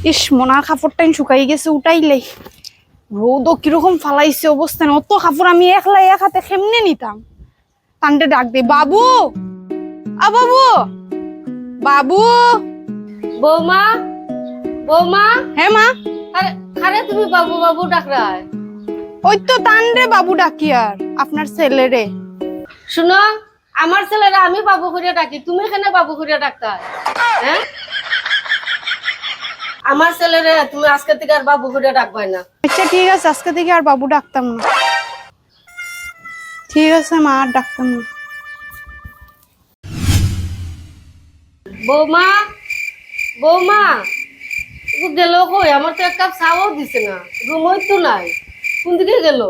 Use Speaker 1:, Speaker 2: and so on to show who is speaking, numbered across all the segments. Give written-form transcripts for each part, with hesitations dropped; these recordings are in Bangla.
Speaker 1: ইস মনার কাপড়টাই শুকাই গেছে উঠাইলেই রোদও কিরকম ফালাইছে অবস্থা না অত কাপড় আমি একলা এক হাতে কেমনে নিতাম তান্ডে ডাক দে বাবু আ বাবু বাবু
Speaker 2: বৌমা বৌমা
Speaker 1: হ্যাঁ মা
Speaker 2: আরে তুমি বাবু বাবু ডাক রায়
Speaker 1: ওই তো তান্ডে বাবু ডাকি আর আপনার ছেলেরে
Speaker 2: শুনো আমার ছেলেরা আমি বাবু করে ডাকি তুমি এখানে বাবু করে ডাকতা হ্যাঁ আমার ছেলেরে তুমি আজকে থেকে আর বাবু করে ডাকবাই না।
Speaker 1: আচ্ছা ঠিক আছে আজকে থেকে আর বাবু ডাকতাম না ঠিক আছে মা আর ডাকতাম না
Speaker 2: বৌমা বৌমা ও গেল কই আমার তো এক কাপ চাও দিছে না রুমই তো নাই কোন দিকে গেল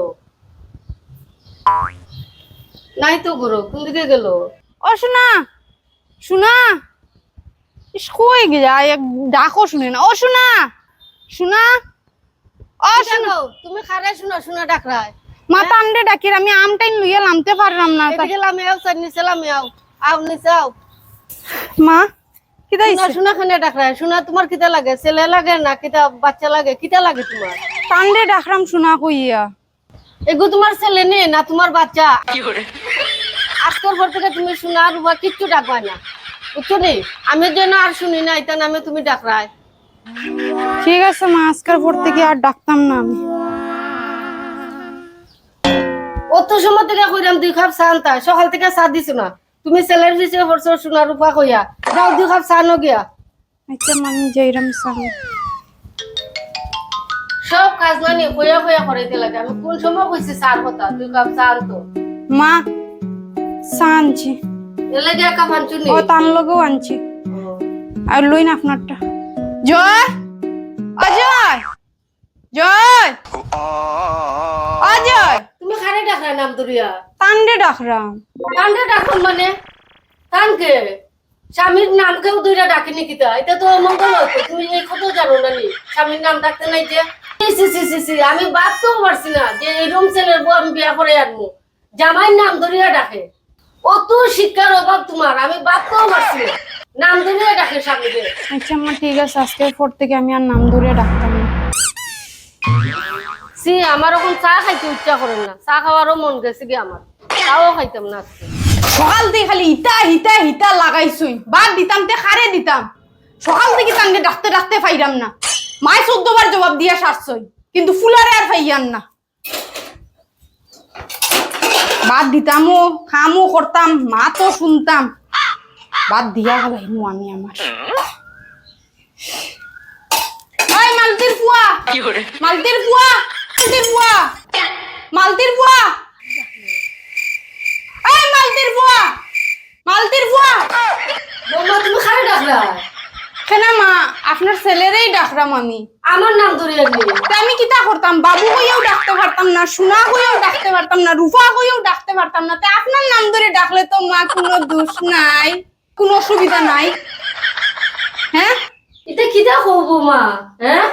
Speaker 2: নাই তো গরো কোন দিকে গেল
Speaker 1: ও শোনা শোনা ইস কই যায় এক ডাকও শুনে না ও শোনা শোনা ও শোনা
Speaker 2: তুমি খারাই শোনা শোনা ডাক রায়
Speaker 1: মা তান্ডে ডাকির আমি আমটাই লইয়া নামতে পারলাম না
Speaker 2: এদিকে লামে আও সার নিচে লামে আও আও নিচে আও
Speaker 1: মা কি
Speaker 2: শোনা
Speaker 1: দাইছে
Speaker 2: শোনা খানে ডাক রায় শোনা তোমার কিতা লাগে ছেলে লাগে না কিতা বাচ্চা লাগে কিতা লাগে তোমার
Speaker 1: তান্ডে ডাকরাম শোনা কইয়া
Speaker 2: এগো তোমার ছেলে নে না তোমার বাচ্চা আজকের পর থেকে তুমি শোনা রুবা কিচ্ছু ডাকবা না বুঝছো নি আমি যেন আর শুনি না এটা নামে তুমি ডাক রায়
Speaker 1: ঠিক আছে মা আজকের পর থেকে আর ডাকতাম না আমি
Speaker 2: অত সময় থেকে কইরাম 2 কাপ চা আনতা সকাল থেকে চা দিছো না তুমি ছেলের পিছিয়ে পড়ছো শোনা রূপা কইয়া যাও 2 কাপ চা নো গিয়া
Speaker 1: আচ্ছা মানে যাইরাম সাম
Speaker 2: সব কাজ মানে কইয়া কইয়া করাইতে লাগে আমি কোন সময় কইছি চার কথা 2 কাপ চা আনতো
Speaker 1: মা সানছি
Speaker 2: এলে গিয়া কাপ আনছু নি
Speaker 1: ও তান লগেও আনছি আর লইন আপনারটা জয় অজয় জয় অজয়
Speaker 2: তুমি খারে ডাক রায় নাম দরিয়া
Speaker 1: তান্ডে ডাকরাম
Speaker 2: কান্দে ডাকুন মানে কানকে স্বামীর নামকেও দুইটা ডাকিনি কিতা এটা তো অমঙ্গল হতো তুমি এই কথা জানো না নি স্বামীর নাম ডাকতে নাই যে সি আমি ভাবতেও পারছি না যে এরকম ছেলের বউ আমি বিয়া করে আনবো জামাইয়ের নাম ধরিয়া ডাকে অত শিক্ষার অভাব তোমার আমি ভাবতেও পারছি না নাম ধরিয়া ডাকে স্বামীকে
Speaker 1: আচ্ছা মা ঠিক আছে আজকের পর থেকে আমি আর নাম ধরে ডাকতাম না
Speaker 2: সি আমার এখন চা খাইতে ইচ্ছা করে না চা খাওয়ারও মন গেছে কি আমার তাও খাইতাম না আজকে
Speaker 1: সকাল থেকে খালি হিতা হিতা হিতা লাগাইছুই বাদ দিতাম তে খারে দিতাম সকাল থেকে তাঙ্গে ডাকতে ডাকতে পাইরাম না মায় 14 বার জবাব দিয়া সারছই কিন্তু ফুলারে আর পাইয়ান না বাদ দিতামও খামও করতাম মা তো শুনতাম বাদ দিয়া গেলাইনু আমি আমার ওই মালতির ফুয়া মালতির ফুয়া মালতির ফুয়া মালতির ফুয়া এই মালতির ফুয়া মালতির ফুয়া
Speaker 2: বৌমা তুমি খারে ডাকলা
Speaker 1: কেন মা আপনার ছেলেরই ডাকরাম আমি
Speaker 2: আমার নাম ধরিয়া নি
Speaker 1: তা আমি কিতা করতাম বাবু হইয়াও ডাকতে পারতাম না সোনা হইয়াও ডাকতে পারতাম না রূপা হইয়াও ডাকতে পারতাম না তা আপনার নাম ধরে ডাকলে তো মা কোনো দোষ নাই কোনো অসুবিধা নাই হ্যাঁ
Speaker 2: এটা কিটা কব মা হ্যাঁ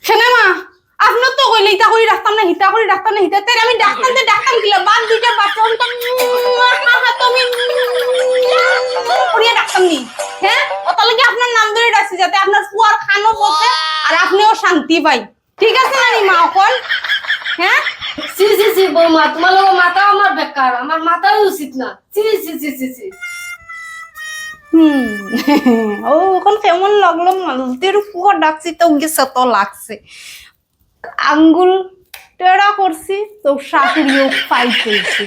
Speaker 1: কেন মা আপনার তো কইলে ইতা করে ডাকতাম না হিতা করে ডাকতাম না হিতা তাই আমি ডাকতাম কিলা বাদ দুইটা বাচ্চা তুমি করিয়া ডাকতাম নি হ্যাঁ অত লাগে আপনার নাম ধরে ডাকছি যাতে আপনার ফুয়ার খানো বসে আর আপনিও শান্তি পাই ঠিক আছে না নি মা অকল হ্যাঁ
Speaker 2: সি বৌমা তোমার লোক মাথা আমার বেকার আমার মাথাই উচিত না সি
Speaker 1: ও এখন কেমন লাগলো মালতির ফুয়া ডাকছি তো গেছে তো লাগছে আঙ্গুল টেড়া করছি তো শাশুড়িও ফাইট হয়েছে